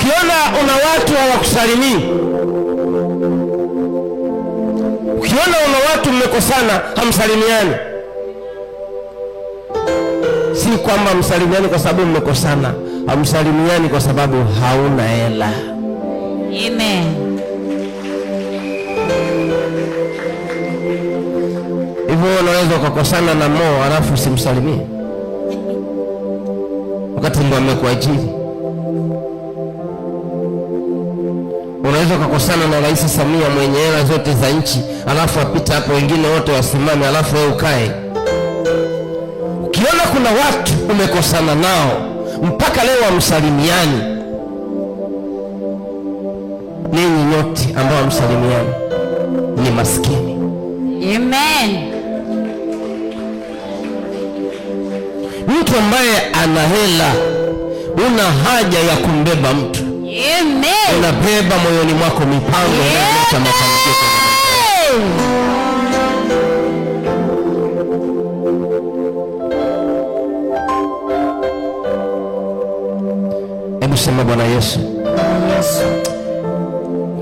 Ukiona una watu hawakusalimii, ukiona una watu mmekosana hamsalimiani, si kwamba msalimiani kwa sababu mmekosana, hamsalimiani kwa sababu hauna hela. Amen. Hivyo unaweza ukakosana na Mo alafu usimsalimie wakati ndio amekuajiri. Unaweza ukakosana na Rais Samia mwenye hela zote za nchi, alafu apita hapo wengine wote wasimame, alafu wewe ukae. Ukiona kuna watu umekosana nao mpaka leo hamsalimiani, ninyi nyote ambao hamsalimiani ni maskini. Amen. Mtu ambaye ana hela, una haja ya kumbeba mtu. Amen. Unabeba moyoni mwako mipango inayoleta mafanikio. Hebu sema Bwana Yesu,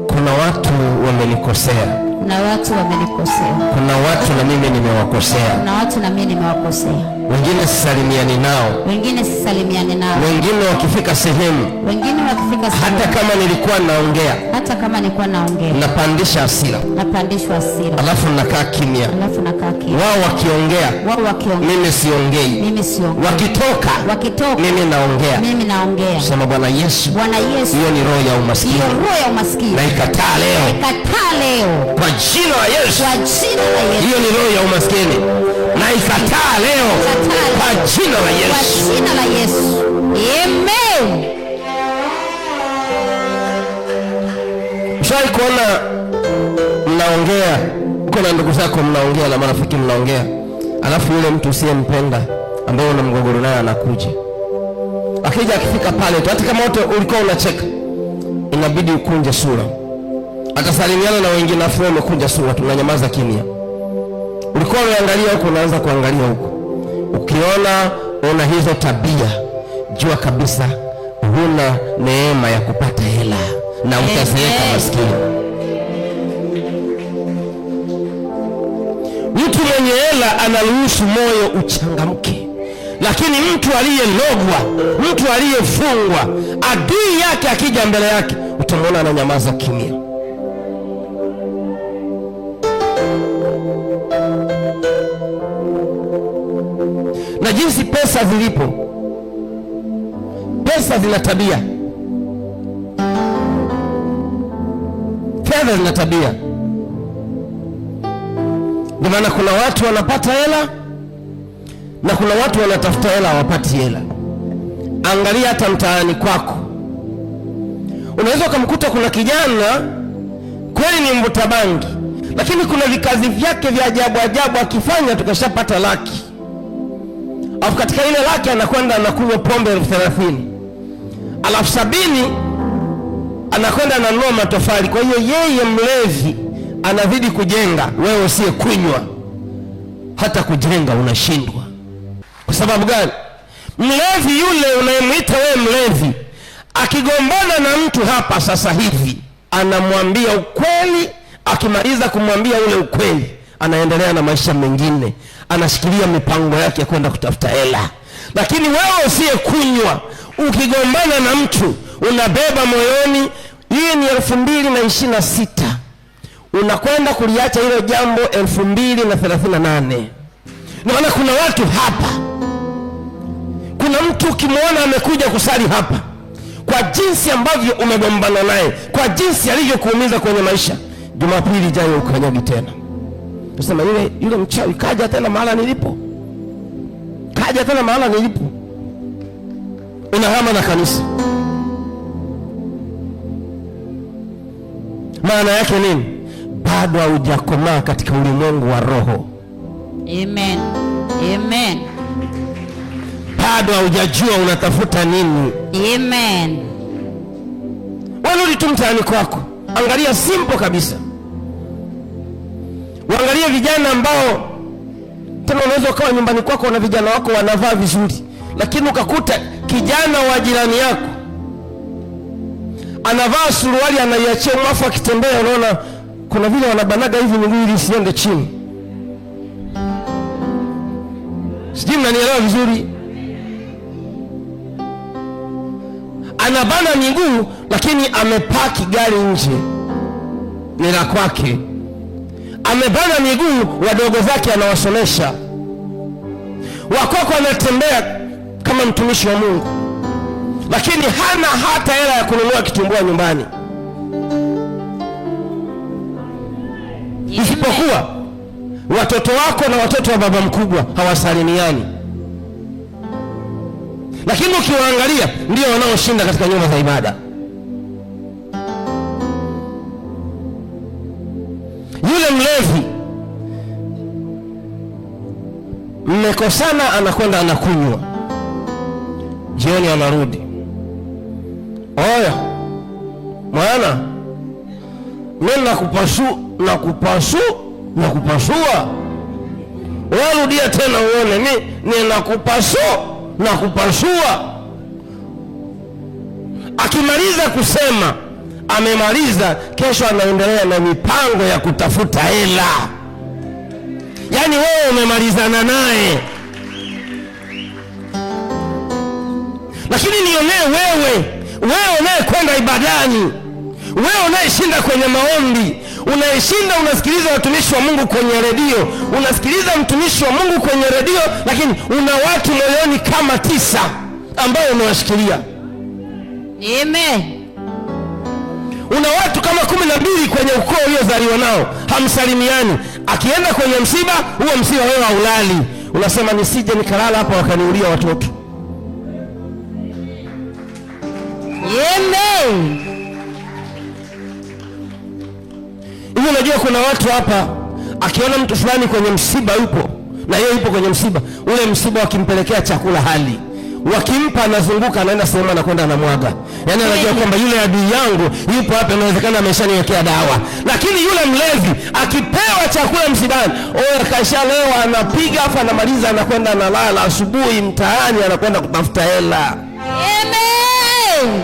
kuna watu wamenikosea. Kuna watu wamenikosea. Kuna watu na mimi nimewakosea. Kuna watu na mimi nimewakosea. Wengine sisalimiani nao. Wengine sisalimiani nao. Wengine wakifika sehemu. Wengine wakifika sehemu. Hata kama nilikuwa naongea. Hata kama nilikuwa naongea. Napandisha hasira. Napandishwa hasira. Alafu nakaa kimya. Alafu nakaa kimya. Wao wakiongea. Wao wakiongea. Mimi siongei. Mimi siongei. Wakitoka. Mimi naongea. Mimi naongea. Sema Bwana Yesu. Bwana Yesu. Hiyo ni roho ya umaskini. Hiyo roho ya umaskini. Na ikataa leo. Ikataa leo. Kwa jina la Yesu. Kwa jina la Yesu. Hiyo ni roho ya umaskini. Na ikataa leo. Kwa jina la Yesu. Kwa jina la Yesu. Amen. Ushawahi kuona mnaongea, uko na ndugu zako mnaongea na marafiki mnaongea, alafu yule mtu usiyempenda ambaye una mgogoro naye anakuja. Akija akifika pale tu, hata kama wote ulikuwa unacheka, inabidi ukunje sura. Atasalimiana na wengine afu umekunja sura, tunanyamaza kimya. Ulikuwa unaangalia huko, unaanza kuangalia huko. Ukiona una hizo tabia, jua kabisa huna neema ya kupata hela na utazeeka maskini. Mtu mwenye hela anaruhusu moyo uchangamke, lakini mtu aliyelogwa, mtu aliyefungwa, adui yake akija mbele yake, utamwona ananyamaza kimya. Na jinsi pesa zilipo, pesa zina tabia, fedha zina tabia. Ndio maana kuna watu wanapata hela na kuna watu wanatafuta hela hawapati hela. Angalia hata mtaani kwako, unaweza ukamkuta kuna kijana kweli ni mvuta bangi, lakini kuna vikazi vyake vya ajabu ajabu akifanya tukashapata laki. Alafu katika ile laki anakwenda anakunywa pombe 30,000. Alafu 70 anakwenda ananunua matofali. Kwa hiyo yeye mlevi anazidi kujenga, wewe usiye kunywa hata kujenga unashindwa. Kwa sababu gani? Mlevi yule unayemwita wewe mlevi akigombana na mtu hapa sasa hivi anamwambia ukweli, akimaliza kumwambia ule ukweli anaendelea na maisha mengine, anashikilia mipango yake ya kwenda kutafuta hela. Lakini wewe usiye kunywa ukigombana na mtu unabeba moyoni, hii ni 2026, unakwenda kuliacha hilo jambo 2038. Naona kuna watu hapa, kuna mtu ukimwona amekuja kusali hapa, kwa jinsi ambavyo umegombana naye, kwa jinsi alivyokuumiza kwenye maisha, Jumapili ijayo ukanyagi tena. Tusema yule mchawi kaja tena mahala nilipo. Kaja tena mahala nilipo. Unahama na kanisa. Maana yake nini? Bado haujakomaa katika ulimwengu wa roho. Amen. Amen. Bado haujajua unatafuta nini. Amen. Warudi tu mtaani kwako. Angalia simple kabisa. Waangalie vijana ambao tena unaweza ukawa nyumbani kwako na vijana wako wanavaa vizuri, lakini ukakuta kijana wa jirani yako anavaa suruali anaiachia mwafu akitembea, unaona kuna vile wanabanaga hivi miguu ili isiende chini. Sijui mnanielewa vizuri. Anabana miguu lakini amepaki gari nje, ni la kwake. Amebana miguu, wadogo zake anawasomesha. Wakoko anatembea kama mtumishi wa Mungu, lakini hana hata hela ya kununua kitumbua nyumbani. Isipokuwa watoto wako na watoto wa baba mkubwa hawasalimiani, lakini ukiwaangalia ndio wanaoshinda katika nyumba za ibada. Yule mlevi, mmekosana, anakwenda anakunywa, jioni anarudi, oya mwana, mimi nakupasua, warudia tena uone, mimi nakupasua. Akimaliza kusema amemaliza, kesho anaendelea na mipango ya kutafuta hela. Yaani wewe umemalizana naye, lakini nionee wewe unayekwenda ibadani, wewe unayeshinda kwenye maombi, unayeshinda unasikiliza watumishi wa Mungu kwenye redio, unasikiliza mtumishi wa Mungu kwenye redio, lakini una watu moyoni kama 9 ambao umewashikilia. Amen. Una watu kama 12 kwenye ukoo uliozaliwa nao, hamsalimiani. Akienda kwenye msiba, huo msiba wewe haulali, unasema nisije nikalala hapa wakaniulia watoto. Amen. Hivi unajua kuna watu hapa, akiona mtu fulani kwenye msiba yupo na yeye yupo kwenye msiba, ule msiba wakimpelekea chakula hali, wakimpa anazunguka, anaenda sehemu, anakwenda anamwaga. Yaani anajua kwamba yule adui yangu yupo hapa, inawezekana ameshaniwekea dawa. Lakini yule mlevi akipewa chakula msibani, kashalewa, anapiga afa, anamaliza, anakwenda analala, asubuhi mtaani anakwenda kutafuta hela. Amen.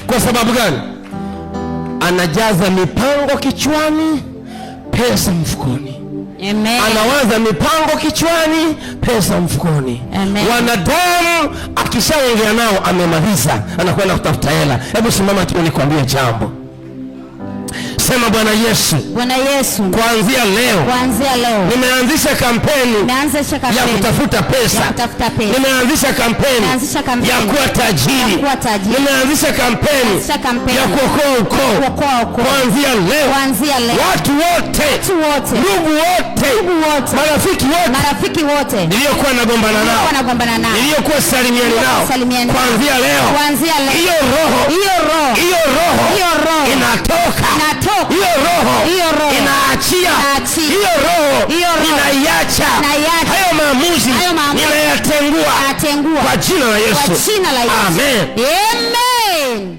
Kwa sababu gani? Anajaza mipango kichwani, pesa mfukoni. Amen. Anawaza mipango kichwani, pesa mfukoni. Amen. Wanadamu akishaongea nao amemaliza, anakwenda kutafuta hela. Hebu simama tu nikwambie jambo. Sema Bwana Yesu. Bwana Yesu. Kuanzia leo nimeanzisha kampeni ya kutafuta pesa. Nimeanzisha kampeni ya kuwa tajiri. Nimeanzisha kampeni ya kuokoa ukoo. Kuanzia leo watu wote, ndugu wote, marafiki wote niliokuwa nagombana nao, niliokuwa salimiani nao, kuanzia leo hiyo roho inatoka. Hiyo roho inaachia. Hiyo roho inaiacha. Hayo maamuzi ninayatengua kwa jina la Yesu. Amen. Amen.